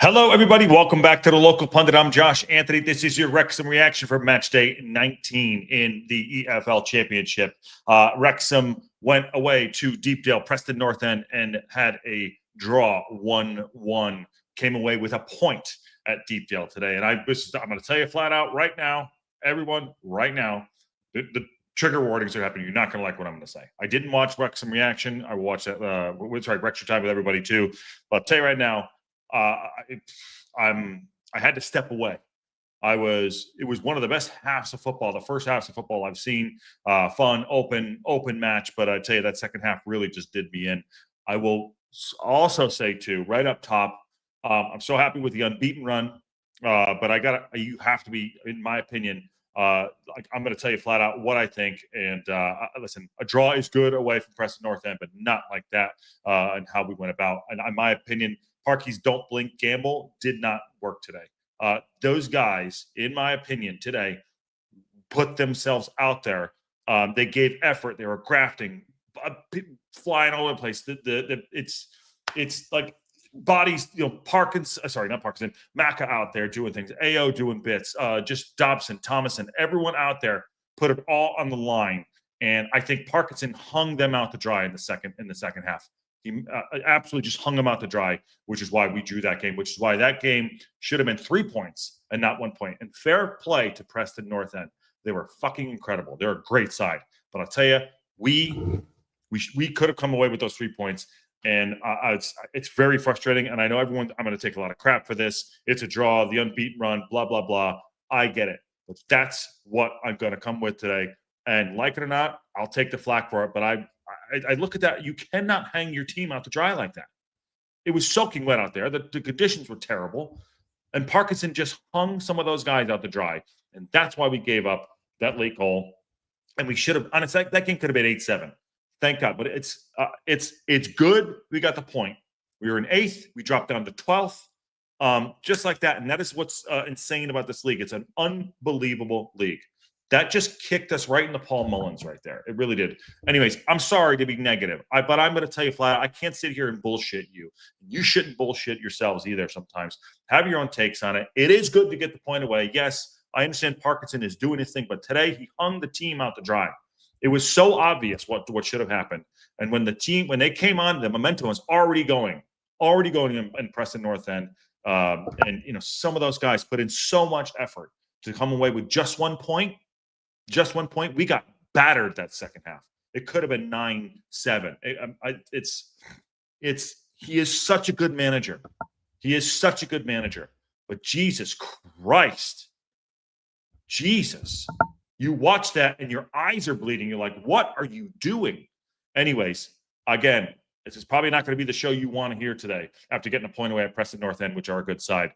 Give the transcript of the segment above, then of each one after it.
Hello, everybody. Welcome back to the Local Pundit. I'm Josh Anthony. This is your Wrexham reaction for match day 19 in the EFL Championship. Wrexham went away to Deepdale, Preston North End, and had a draw 1-1. Came away with a point at Deepdale today. And I'm going to tell you flat out right now, everyone, right now, the trigger warnings are happening. You're not going to like what I'm going to say. I didn't watch Wrexham reaction. I watched that. Wrexham time with everybody too. But I'll tell you right now, I had to step away. It was one of the best halves of football, the first halves of football I've seen. Fun, open match. But I tell you, that second half really just did me in. I will also say too, right up top, I'm so happy with the unbeaten run. But you have to be, in my opinion, I'm going to tell you flat out what I think. And listen, a draw is good away from Preston North End, but not like that. And how we went about. And in my opinion, Parky's don't blink gamble did not work today. Those guys, in my opinion, today put themselves out there. They gave effort. They were grafting, flying all over the place. It's like bodies, Parkinson, not Parkinson, Macca out there doing things, AO doing bits, just Dobson, Thomason, everyone out there put it all on the line. And I think Parkinson hung them out to dry in the second half. He absolutely just hung them out to dry, which is why we drew that game, which is why that game should have been 3 points and not 1 point. And fair play to Preston North End. They were fucking incredible. They're a great side. But I'll tell you, we could have come away with those 3 points. And it's very frustrating. And I know I'm going to take a lot of crap for this. It's a draw, the unbeaten run, blah, blah, blah. I get it. But that's what I'm going to come with today. And like it or not, I'll take the flack for it. But I look at that. You cannot hang your team out to dry like that. It was soaking wet out there. The conditions were terrible. And Parkinson just hung some of those guys out to dry. And that's why we gave up that late goal. And we should have, honestly, that game could have been 8-7. Thank God. But it's good. We got the point. We were in 8th. We dropped down to 12th. Just like that. And that is what's insane about this league. It's an unbelievable league. That just kicked us right in the Paul Mullins right there. It really did. Anyways, I'm sorry to be negative, but I'm going to tell you flat out, I can't sit here and bullshit you. You shouldn't bullshit yourselves either sometimes. Have your own takes on it. It is good to get the point away. Yes, I understand Parkinson is doing his thing, but today he hung the team out to dry. It was so obvious what should have happened. And when they came on, the momentum was already going in Preston North End. And some of those guys put in so much effort to come away with just 1 point. Just 1 point. We got battered that second half. It could have been 9-7. He is such a good manager. He is such a good manager. But Jesus Christ, Jesus, you watch that and your eyes are bleeding. You're like, what are you doing? Anyways, again, this is probably not going to be the show you want to hear today after getting a point away at Preston North End, which are a good side.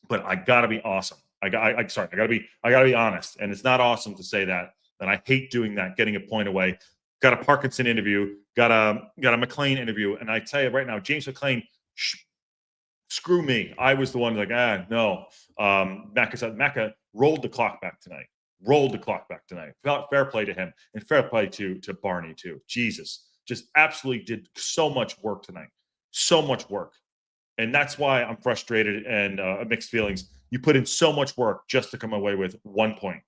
But I got to be awesome. I gotta be honest, and it's not awesome to say that. And I hate doing that, getting a point away. Got a Parkinson interview, got a McLean interview, and I tell you right now, James McLean, screw me. I was the one like, no. Macca rolled the clock back tonight. Fair play to him, and fair play to Barney too. Jesus, just absolutely did so much work tonight, so much work, and that's why I'm frustrated and mixed feelings. You put in so much work just to come away with 1 point.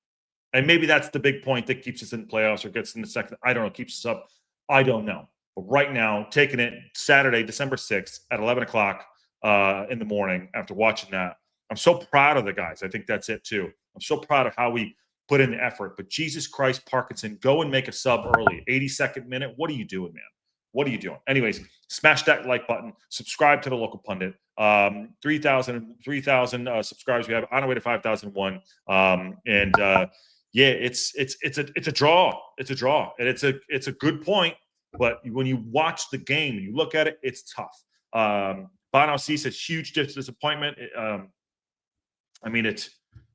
And maybe that's the big point that keeps us in the playoffs or gets in the second. I don't know, keeps us up. I don't know. But right now, taking it Saturday, December 6th at 11 o'clock in the morning after watching that, I'm so proud of the guys. I think that's it too. I'm so proud of how we put in the effort. But Jesus Christ, Parkinson, go and make a sub early. 82nd minute. What are you doing, man? What are you doing? Anyways, smash that like button. Subscribe to the Local Pundit. 3,000 subscribers we have on our way to 5,001. It's a draw. It's a draw, and it's a good point. But when you watch the game and you look at it, it's tough. Bono sees a huge disappointment. I got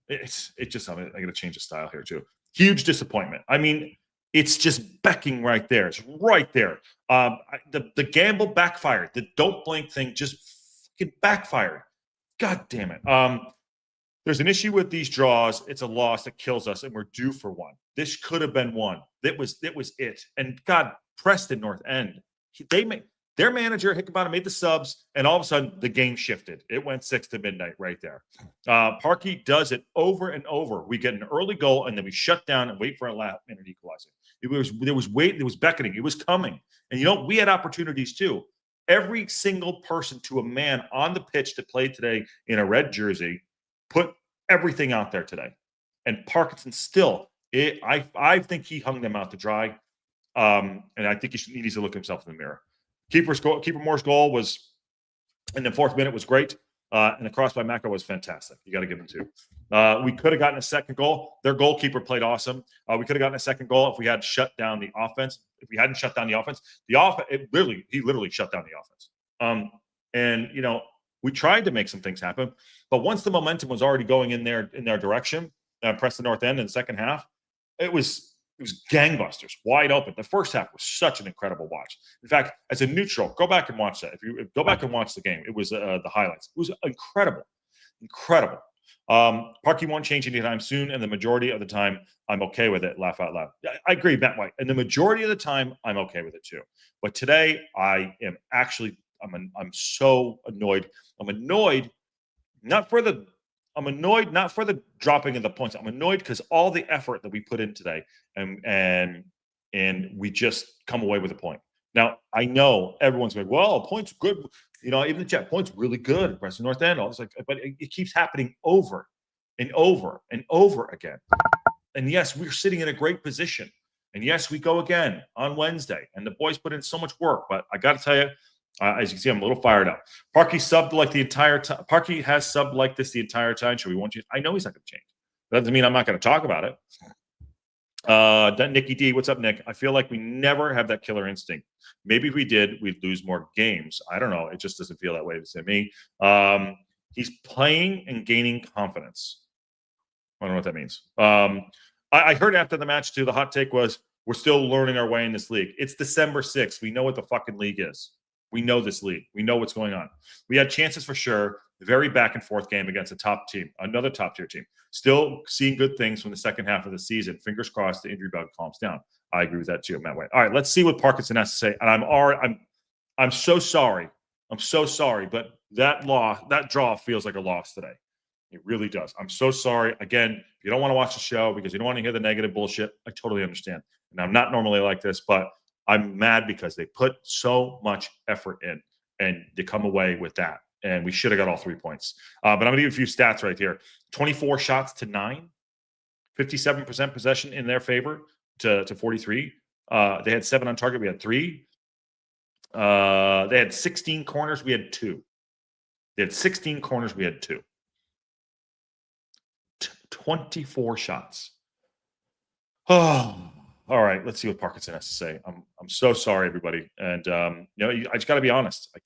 to change the style here too. Huge disappointment. I mean, it's just becking right there. It's right there. The gamble backfired. The don't blink thing just fucking backfired. God damn it. There's an issue with these draws. It's a loss that kills us, and we're due for one. This could have been one. It was it. And God, Preston North End. Their manager, Hickabana, made the subs, and all of a sudden the game shifted. It went 6 to midnight right there. Parky does it over and over. We get an early goal, and then we shut down and wait for a last-minute equalizer. There was beckoning. It was coming. And, we had opportunities too. Every single person to a man on the pitch that played today in a red jersey put everything out there today. And Parkinson still, I think he hung them out to dry. And I think he needs to look himself in the mirror. Keeper Moore's goal was in the 4th minute was great. And the cross by Mako was fantastic. You got to give him 2. We could have gotten a second goal. Their goalkeeper played awesome. We could have gotten a second goal if we had shut down the offense. If we hadn't shut down the offense, he literally shut down the offense. And we tried to make some things happen, but once the momentum was already going in their direction, Preston North End in the second half, it was gangbusters, wide open. The first half was such an incredible watch. In fact, as a neutral, go back and watch that. If you go back and watch the game, it was the highlights. It was incredible. Parky won't change anytime soon, and the majority of the time, I'm okay with it. Laugh out loud. I agree, Matt White. And the majority of the time, I'm okay with it too. But today, I'm so annoyed. I'm annoyed not for the dropping of the points. I'm annoyed because all the effort that we put in today, and we just come away with a point. Now, I know everyone's going, well, points good. Even the chat, points really good. Preston North End. But it keeps happening over and over and over again. And yes, we're sitting in a great position. And yes, we go again on Wednesday. And the boys put in so much work. But I got to tell you, as you can see, I'm a little fired up. Parky subbed like the entire time. Parky has subbed like this the entire time. Should we want you? I know he's not going to change. That doesn't mean I'm not going to talk about it. Nicky D, what's up, Nick? I feel like we never have that killer instinct. Maybe if we did, we'd lose more games. I don't know. It just doesn't feel that way to me. He's playing and gaining confidence. I don't know what that means. I heard after the match, too, the hot take was, we're still learning our way in this league. It's December 6th. We know what the fucking league is. We know this league. We know what's going on. We had chances for sure. Very back and forth game against a top team, another top tier team. Still seeing good things from the second half of the season. Fingers crossed the injury bug calms down. I agree with that too, Matt White. All right, let's see what Parkinson has to say. And I'm so sorry. I'm so sorry, but that draw feels like a loss today. It really does. I'm so sorry. Again, if you don't want to watch the show because you don't want to hear the negative bullshit, I totally understand. And I'm not normally like this, but I'm mad because they put so much effort in and they come away with that. And we should have got all 3 points. But I'm going to give you a few stats right here. 24 shots to 9, 57% possession in their favor to 43. They had 7 on target. We had 3. They had 16 corners. We had 2. They had 16 corners. We had 2. 24 shots. Oh. All right, let's see what Parkinson has to say. I'm so sorry, everybody, and I just got to be honest. I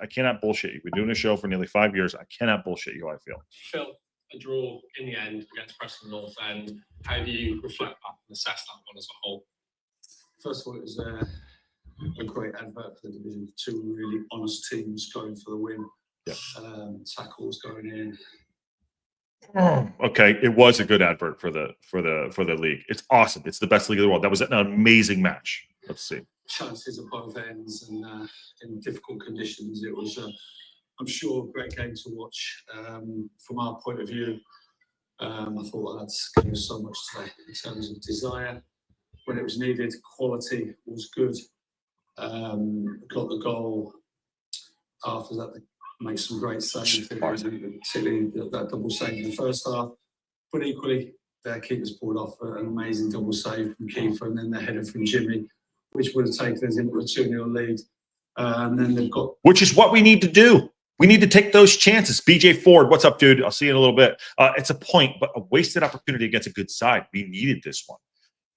cannot bullshit you. We've been doing a show for nearly 5 years. I cannot bullshit you how I feel. Phil, a draw in the end against Preston North End. How do you reflect back and assess that one as a whole? First of all, it was a great advert for the Division 2. Really honest teams going for the win. Yeah. Tackles going in. Okay, it was a good advert for the league. It's awesome. It's the best league in the world. That was an amazing match. Let's see. Chances at both ends and in difficult conditions. It was, I'm sure, a great game to watch. From our point of view, I thought that's gave us so much today in terms of desire. When it was needed, quality was good. Got the goal after that. Make some great saves, particularly that double save in the first half. But equally, their keepers pulled off an amazing double save from Kiefer, and then the header from Jimmy, which would have taken us into a 2-0 lead. And then they've got... Which is what we need to do. We need to take those chances. BJ Ford, what's up, dude? I'll see you in a little bit. It's a point, but a wasted opportunity against a good side. We needed this one.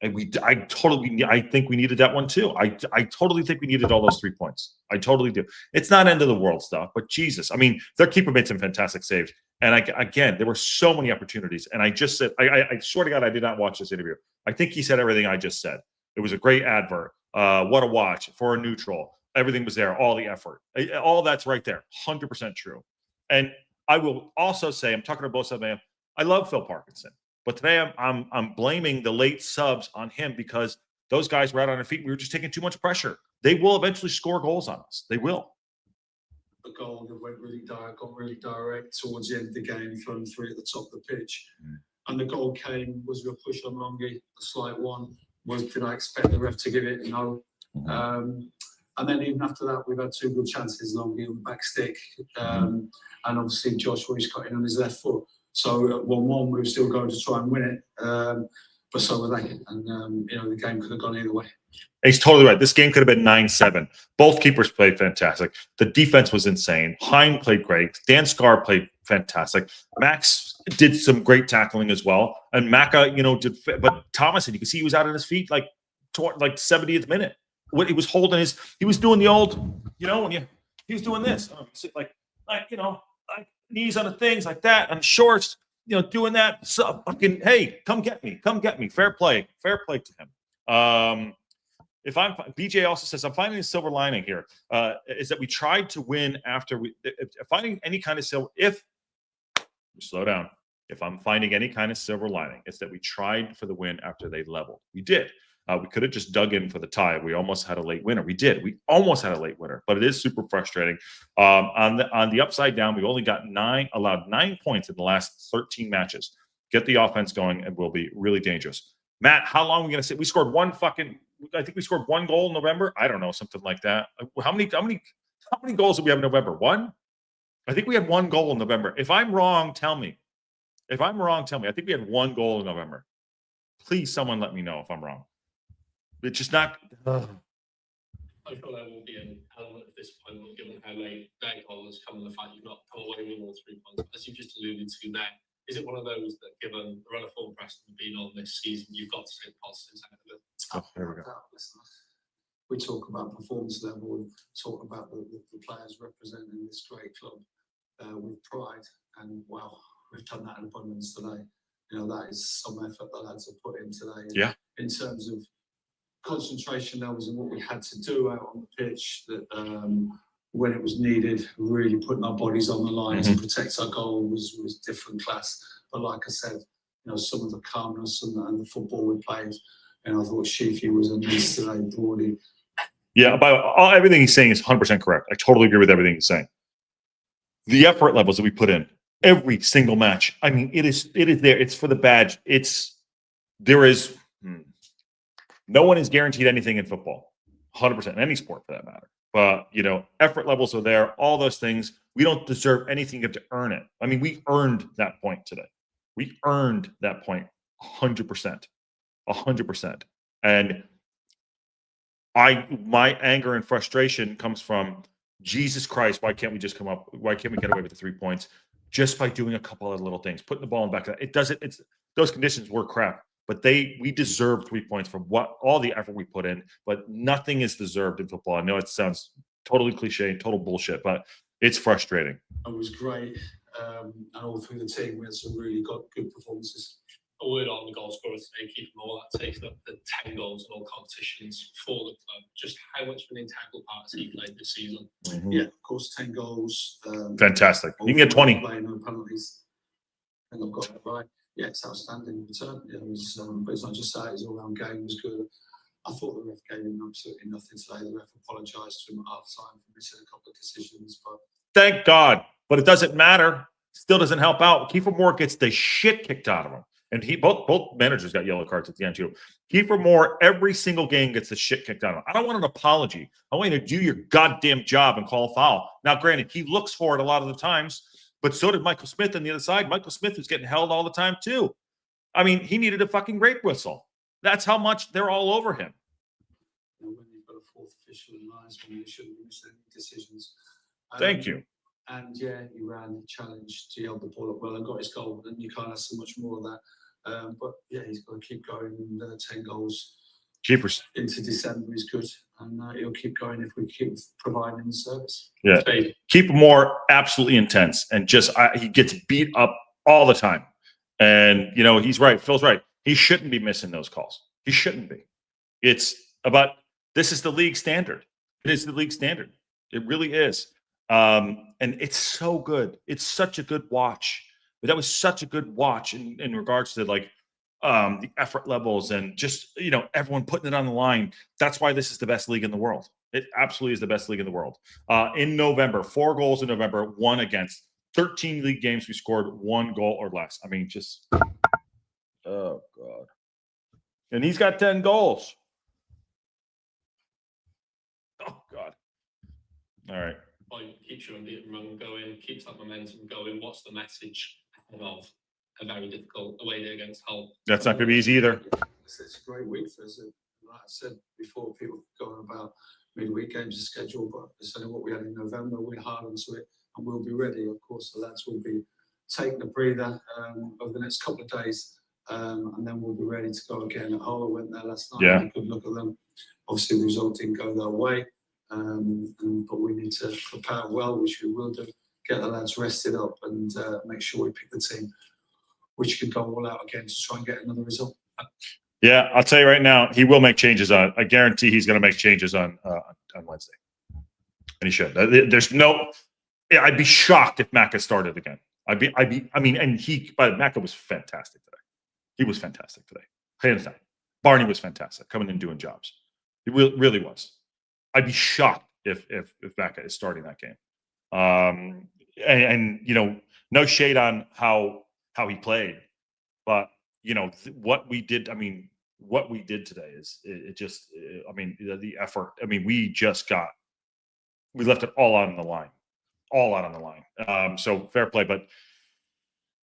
And I think we needed that one too. I totally think we needed all those 3 points. I totally do. It's not end of the world stuff, but Jesus, I mean, their keeper made some fantastic saves. And again, there were so many opportunities. And I just said, I swear to God, I did not watch this interview. I think he said everything I just said. It was a great advert. What a watch for a neutral. Everything was there. All the effort. All that's right there. 100% true. And I will also say, I'm talking to both sides, man. I love Phil Parkinson. But today I'm blaming the late subs on him because those guys were out on their feet. We were just taking too much pressure. they will eventually score goals on us. They will. A goal that went really direct, got really direct towards the end of the game, thrown three at the top of the pitch. And the goal came, was there a push on Longy, a slight one? Did I expect the ref to give it? No. And then even after that, we've had two good chances, Longy on the back stick. And obviously Josh Royce got in on his left foot. So at 1-1, we were still going to try and win it. But so were they. And, the game could have gone either way. He's totally right. This game could have been 9-7. Both keepers played fantastic. The defense was insane. Hein played great. Dan Scar played fantastic. Max did some great tackling as well. And Maka, did. But Thomas, you can see he was out on his feet like 70th minute. What he was holding he was doing the old, when he was doing this, like knees on the things like that, on shorts, doing that. So fucking, hey, come get me. Fair play to him. BJ also says, I'm finding a silver lining here, is that we tried to win after finding any kind of silver. Slow down. If I'm finding any kind of silver lining, it's that we tried for the win after they leveled. We did. We could have just dug in for the tie. We almost had a late winner. We did. We almost had a late winner, but it is super frustrating. On the upside down, we've only got allowed 9 points in the last 13 matches. Get the offense going, and we'll be really dangerous. Matt, how long are we going to sit? We scored I think we scored 1 goal in November. I don't know, something like that. How many goals did we have in November? 1? I think we had 1 goal in November. If I'm wrong, tell me. I think we had 1 goal in November. Please, someone let me know if I'm wrong. It's just not. I feel there will be an element of disappointment given how late their goal has come and the fact you've not come away with all 3 points. As you just alluded to there, is it one of those that, given the run of form Preston have been on this season, you've got to take positives out of it? There we go. We talk about performance level, we talk about the players representing this great club with pride, and wow, we've done that in abundance today. That is some effort the lads have put in today. Yeah. In terms of concentration levels and what we had to do out on the pitch, that when it was needed, really putting our bodies on the line to protect our goal was different class. But like I said, some of the calmness and the football we played, and I thought Sheafy was a miss today, broadly. Yeah, everything he's saying is 100% correct. I totally agree with everything he's saying. The effort levels that we put in every single match, I mean, it is there. It's for the badge. No one is guaranteed anything in football, 100%, any sport for that matter. But, effort levels are there, all those things. We don't deserve anything. You have to earn it. I mean, we earned that point today. We earned that point 100%. 100%. And my anger and frustration comes from, Jesus Christ, why can't we get away with the 3 points just by doing a couple of little things, putting the ball in the back of that? Those conditions were crap. But we deserve 3 points from all the effort we put in, but nothing is deserved in football. I know it sounds totally cliche, total bullshit, but it's frustrating. It was great. And all through the team, we had some really good performances. A word on the goal scorers today, Keith Moore, that takes up the 10 goals in all competitions for the club. Just how much of an integral part has he played this season? Yeah, of course, 10 goals. Fantastic. You can get 20. No penalties. I think I've got that right. Yeah, it's outstanding return. But it's not just that, his all-round game was good. I thought the ref gave him absolutely nothing today. The ref apologised to him at half-time for missing a couple of decisions. But thank God. But it doesn't matter. Still doesn't help out. Kiefer Moore gets the shit kicked out of him. And both managers got yellow cards at the end too. Kiefer Moore, every single game gets the shit kicked out of him. I don't want an apology. I want you to do your goddamn job and call a foul. Now, granted, he looks for it a lot of the times, but so did Michael Smith on the other side. Michael Smith was getting held all the time too. I mean, he needed a fucking rape whistle. That's how much they're all over him. When you've got a fourth official in lines, when you shouldn't miss any decisions. Thank you. And yeah, he ran, challenged, he held the ball up well and got his goal. And you can't have so much more of that. But yeah, he's got to keep going. And 10 goals Keepers into December is good. And he'll keep going if we keep providing the service. Yeah. Keep Moore absolutely intense. And he gets beat up all the time. And, he's right. Phil's right. He shouldn't be missing those calls. He shouldn't be. This is the league standard. It is the league standard. It really is. And it's so good. It's such a good watch. But that was such a good watch in regards to the effort levels and just, everyone putting it on the line. That's why this is the best league in the world. It absolutely is the best league in the world. In November, 4 goals in November, 1 against. 13 league games, we scored 1 goal or less. I mean, just, oh, God. And he's got 10 goals. Oh, God. All right. Keeps your unbeaten run going, keeps that momentum going. What's the message ahead of a very difficult away day against Hull? That's not going to be easy either. It's a great week for us. Like I said before, people going about midweek games of schedule, but it's only what we had in November. We're hard onto it and we'll be ready. Of course, the lads will be taking a breather over the next couple of days, and then we'll be ready to go again at Hull. I went there last night. Yeah. Had a good look at them. Obviously, the result didn't go their way, but we need to prepare well, which we will do. Get the lads rested up and make sure we pick the team which can go all out again to try and get another result. Yeah, I'll tell you right now, he will make changes on. I guarantee he's going to make changes on Wednesday, and he should. There's no. I'd be shocked if Macca started again. I mean, and Macca was fantastic today. He was fantastic today, hands down. Barney was fantastic, coming in and doing jobs. He really was. I'd be shocked if Macca is starting that game. And you know, no shade on how he played, but you know what we did. I mean, what we did today is I mean, the effort. I mean, we left it all out on the line, So fair play, but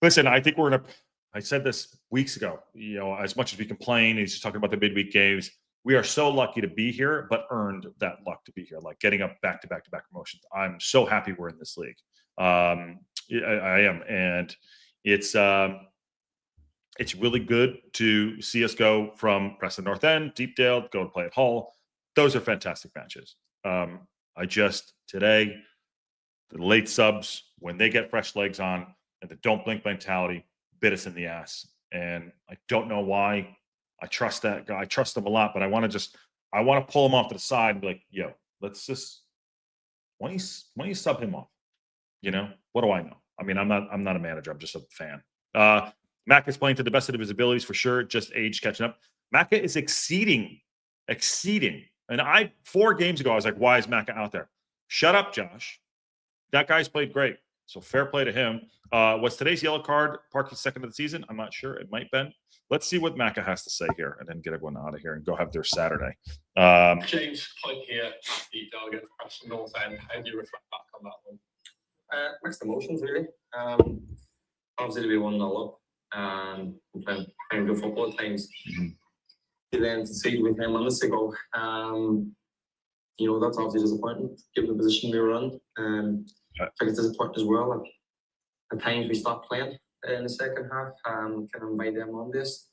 listen, I think I said this weeks ago. You know, as much as we complain, he's just talking about the midweek games. We are so lucky to be here, but earned that luck to be here, like getting up back to back promotions. I'm so happy we're in this league. I am, and it's really good to see us go from Preston North End, Deepdale, go to play at Hull. Those are fantastic matches. Today, the late subs, when they get fresh legs on and the don't blink mentality, bit us in the ass. And I don't know why. I trust that guy. I trust him a lot, but I want to pull him off to the side and be like, yo, let's just, why don't you sub him off? You know, what do I know? I mean, I'm not a manager. I'm just a fan. Macca is playing to the best of his abilities for sure. Just age catching up. Macca is exceeding. And 4 games ago, I was like, why is Macca out there? Shut up, Josh. That guy's played great. So fair play to him. Was today's yellow card Parky's second of the season? I'm not sure. It might have been. Let's see what Macca has to say here and then get everyone out of here and go have their Saturday. James, point here at Deepdale against Preston North End. How do you reflect back on that one? Mixed emotions, really. Obviously, to be 1-0 up and playing good football at times. Then to see with 10 minutes ago, you know, that's obviously disappointing given the position we were in. I think it's disappointing as well. And at times we stopped playing in the second half. Kind of made them on this.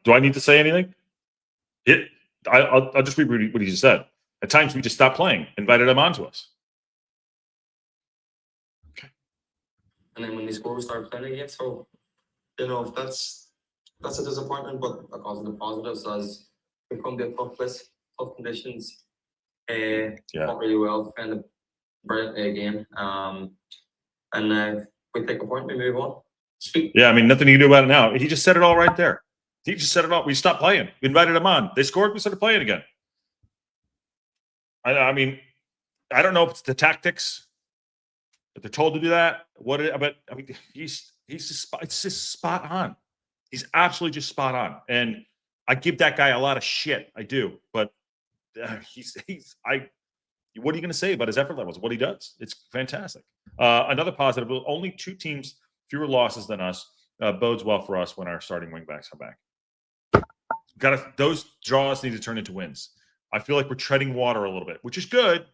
Do I need to say anything? I'll just read what he just said. At times we just stopped playing, invited them onto us. Okay. And then when they score, we started playing again. So, you know, that's a disappointment, but because of the positives, as we come to a tough place, tough conditions, fought really well, kind of brilliantly again. And we take a point, we move on. Yeah, I mean, nothing you can do about it now. He just said it all right there. He just said it all. We stopped playing. We invited them on. They scored. We started playing again. I mean, I don't know if it's the tactics, if they're told to do that. But I mean, it's just spot on. He's absolutely just spot on. And I give that guy a lot of shit. I do. But what are you going to say about his effort levels? What he does? It's fantastic. Another positive, only 2 teams fewer losses than us bodes well for us when our starting wingbacks come back. Those draws need to turn into wins. I feel like we're treading water a little bit, which is good.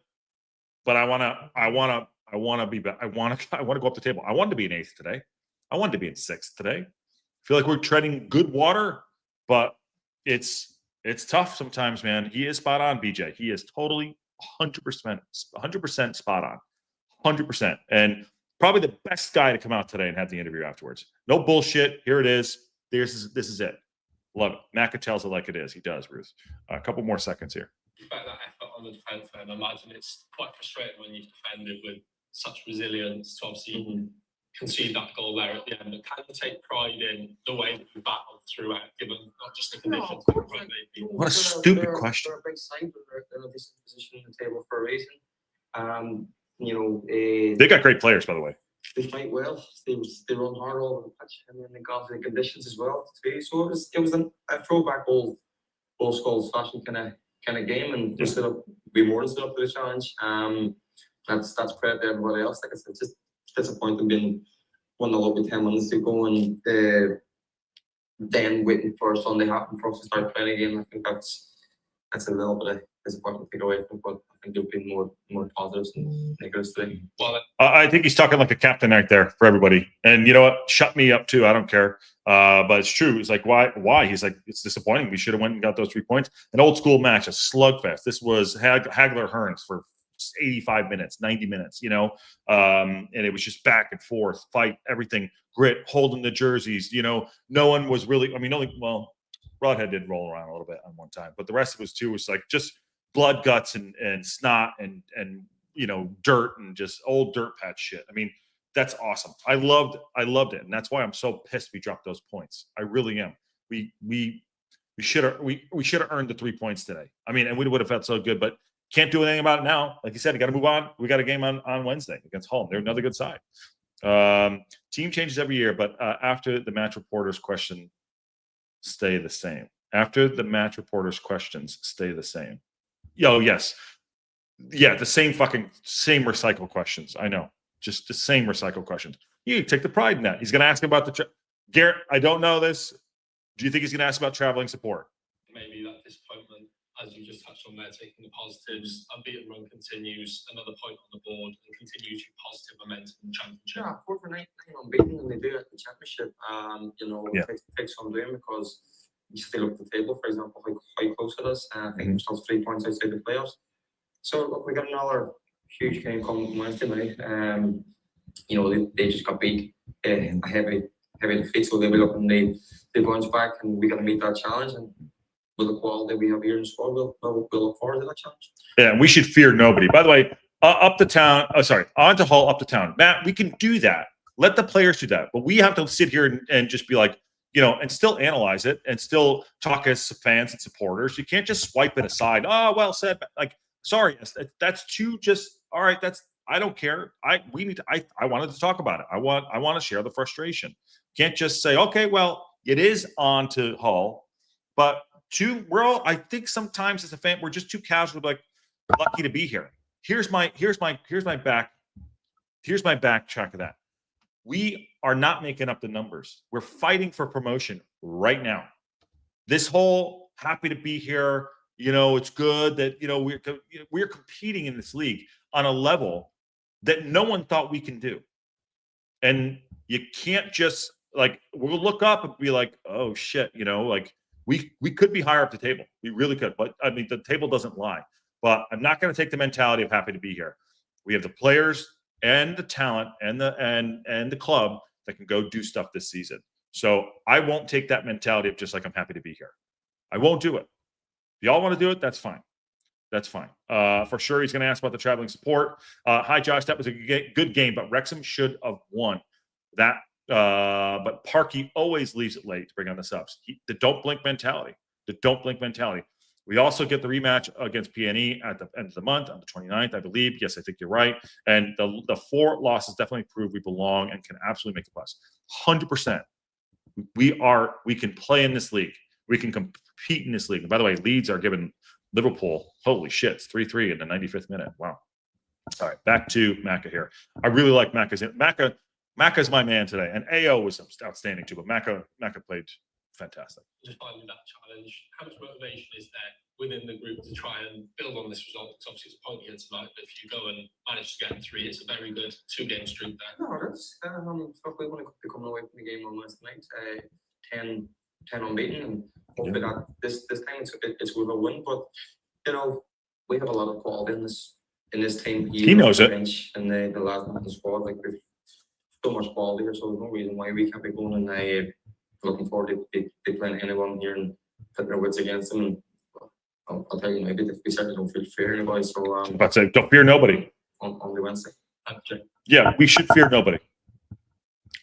But I want to be better. I want to go up the table. I wanted to be in 8th today. I wanted to be in 6th today. I feel like we're treading good water, but it's tough sometimes, man. He is spot on, BJ. He is totally 100% spot on, 100%, and probably the best guy to come out today and have the interview afterwards. No bullshit. Here it is. This is it. Love it. Macca tells it like it is. He does, Ruth. A couple more seconds here. About that effort on the defence, and I imagine it's quite frustrating when you've defended with such resilience to obviously concede that goal there at the end, but kind of take pride in the way that you battled throughout, given not just the conditions, but the fact that you- What a stupid question. They're a big side, but they're in a decent position in the table for a reason. You know, They got great players, by the way. they fight well. They run hard all over the pitch, and then they got the conditions as well too. So it was a throwback old school fashion kind of game, and we more than stood up to the challenge. That's credit to everybody else. Like I said, just disappointing being 1-0 with 10 minutes to go, and then waiting for Sunday happen for us to start playing again. I think that's a little bit of disappointment to take away from, but I think there've been more positives and negatives today. Well, I think he's talking like a captain right there for everybody. And you know what? Shut me up too. I don't care. But it's true. It's like, why? He's like, it's disappointing. We should have went and got those 3 points. An old school match, a slugfest. This was Hagler-Hearns for 85 minutes, 90 minutes, you know, and it was just back and forth, fight, everything, grit, holding the jerseys, you know, no one was really, I mean, Broadhead did roll around a little bit on one time, but the rest of it was like just blood, guts, and snot and you know, dirt and just old dirt patch shit. I mean, that's awesome. I loved it, and that's why I'm so pissed we dropped those points. I really am. We should have earned the 3 points today. I mean, and we would have felt so good, but can't do anything about it now. Like you said, you got to move on. We got a game on Wednesday against Hull. They're another good side. Team changes every year, but after the match reporters' question, stay the same. After the match reporters' questions, stay the same. Yo, yes. Yeah, the same recycle questions. I know. Just the same recycle questions. You take the pride in that. He's going to ask about Garrett, I don't know this. Do you think he's going to ask about traveling support? maybe that disappointment, as you just touched on there, taking the positives, unbeaten run continues, another point on the board, and continues your positive momentum in the championship. Yeah, 4 for 9 unbeaten, and they do it at the championship. You know, Yeah. it takes some doing because you still look at the table, for example, how close it is. I think we're still 3 points outside the playoffs. So look, we got another huge game coming Wednesday night. You know, they just got beat a heavy defeat, so they'll be looking they bounce back, and we got to meet that challenge. And with the quality we have here in the squad, we'll look forward to that challenge. Yeah, and we should fear nobody. By the way, up to town. Oh, sorry, on to Hull, up to town. Matt, we can do that. Let the players do that. But we have to sit here and just be like, you know, and still analyze it and still talk as fans and supporters. You can't just swipe it aside. Oh, well said. Like, sorry, that's too just. All right, I don't care. I wanted to talk about it. I want to share the frustration. Can't just say, okay, well, it is on to Hull, but I think sometimes as a fan, we're just too casual, like lucky to be here. Here's my backtrack of that. We are not making up the numbers. We're fighting for promotion right now. This whole happy to be here, you know, it's good that, you know, we're competing in this league on a level that no one thought we can do. And you can't just like, we'll look up and be like, oh shit, you know, like we could be higher up the table. We really could. But I mean, the table doesn't lie. But I'm not going to take the mentality of happy to be here. We have the players and the talent and the club that can go do stuff this season. So I won't take that mentality of just like, I'm happy to be here. I won't do it. If y'all want to do it, that's fine. That's fine. For sure, he's going to ask about the traveling support. Hi, Josh. That was a good game, but Wrexham should have won that. But Parky always leaves it late to bring on the subs. The don't blink mentality. The don't blink mentality. We also get the rematch against PNE at the end of the month on the 29th, I believe. Yes, I think you're right. And the 4 losses definitely prove we belong and can absolutely make the plus. 100%. We can play in this league. We can compete in this league. And by the way, Leeds are giving Liverpool, holy shit, it's 3-3 in the 95th minute. Wow. All right, back to Macca here. I really like Macca's. Macca's my man today. And AO was outstanding too, but Macca played fantastic. Just finding that challenge. How much motivation is there within the group to try and build on this result? Because obviously it's a point here tonight, but if you go and manage to get 3, it's a very good 2-game streak there. No, that's we want to be coming away from the game on Wednesday night, 10 unbeaten, and hopefully that this time it's with a win. But you know, we have a lot of quality in this team. He knows it. And the last man in the squad, like we've so much quality here, so there's no reason why we can't be going. And looking forward to playing anyone here and putting our wits against them. And I'll tell you, maybe we certainly don't feel fear anybody. So I'd say don't fear nobody on the Wednesday. Yeah, we should fear nobody.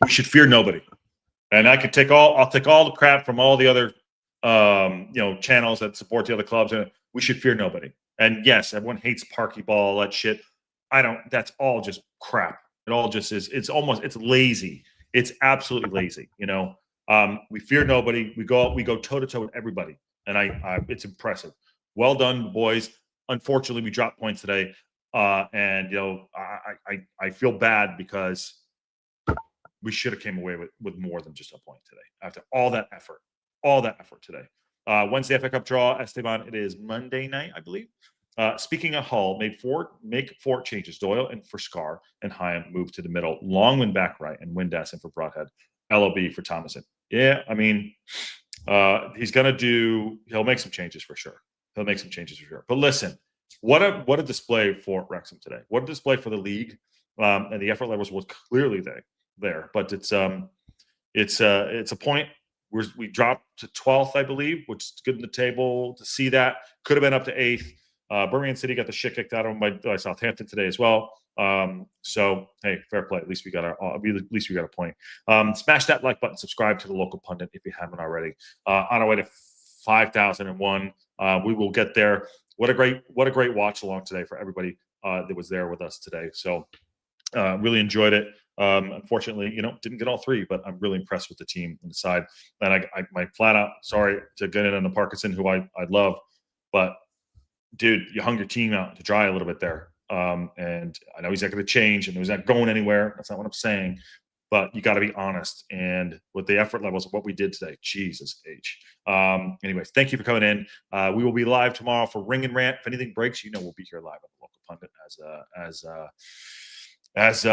we should fear nobody. And I'll take all the crap from all the other channels that support the other clubs, and we should fear nobody. And yes, everyone hates Parky ball, all that shit. That's all just crap. It all just is. It's lazy. It's absolutely lazy. We fear nobody. We go toe to toe with everybody, and it's impressive. Well done, boys. Unfortunately, we dropped points today, and I feel bad because we should have came away with more than just a point today after all that effort today. Wednesday FA Cup draw, Esteban. It is Monday night, I believe. Speaking of Hull, make four changes. Doyle and for Scar and Hyam move to the middle. Longman back right and Windass in for Broadhead. LOB for Thomason. Yeah, I mean, he'll make some changes for sure. But listen, what a display for Wrexham today. What a display for the league. And the effort levels was clearly there. But it's a point. We dropped to 12th, I believe, which is good in the table to see that. Could have been up to 8th. Birmingham City got the shit kicked out of them by Southampton today as well. So hey, fair play. At least we got a point. Smash that like button. Subscribe to the Local Pundit if you haven't already. On our way to 5,001. We will get there. What a great watch along today for everybody that was there with us today. So really enjoyed it. Unfortunately, didn't get all 3, but I'm really impressed with the team on the side. And my flat out sorry to get in on the Parkinson, who I love, but dude, you hung your team out to dry a little bit there. And I know he's not going to change and he's not going anywhere. That's not what I'm saying. But you got to be honest. And with the effort levels of what we did today, Jesus H. Anyways, thank you for coming in. We will be live tomorrow for Ring and Rant. If anything breaks, we'll be here live at the Local Pundit as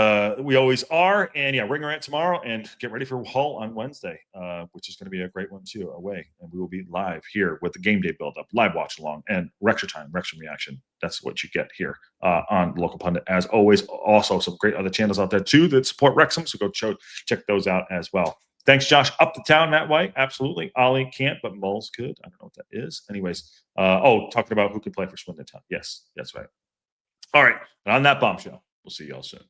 we always are. And yeah, Ring and Rant tomorrow, and get ready for Hull on Wednesday, which is going to be a great one too, away. And we will be live here with the game day build-up, live watch along, and Wrexham reaction. That's what you get here on Local Pundit. As always, also some great other channels out there too that support Wrexham, so go check those out as well. Thanks, Josh. Up the town that way, absolutely. Ollie can't, but Moles could. I don't know what that is. Anyways, talking about who can play for Swindon Town. Yes, that's right. All right, and on that bombshell, we'll see y'all soon.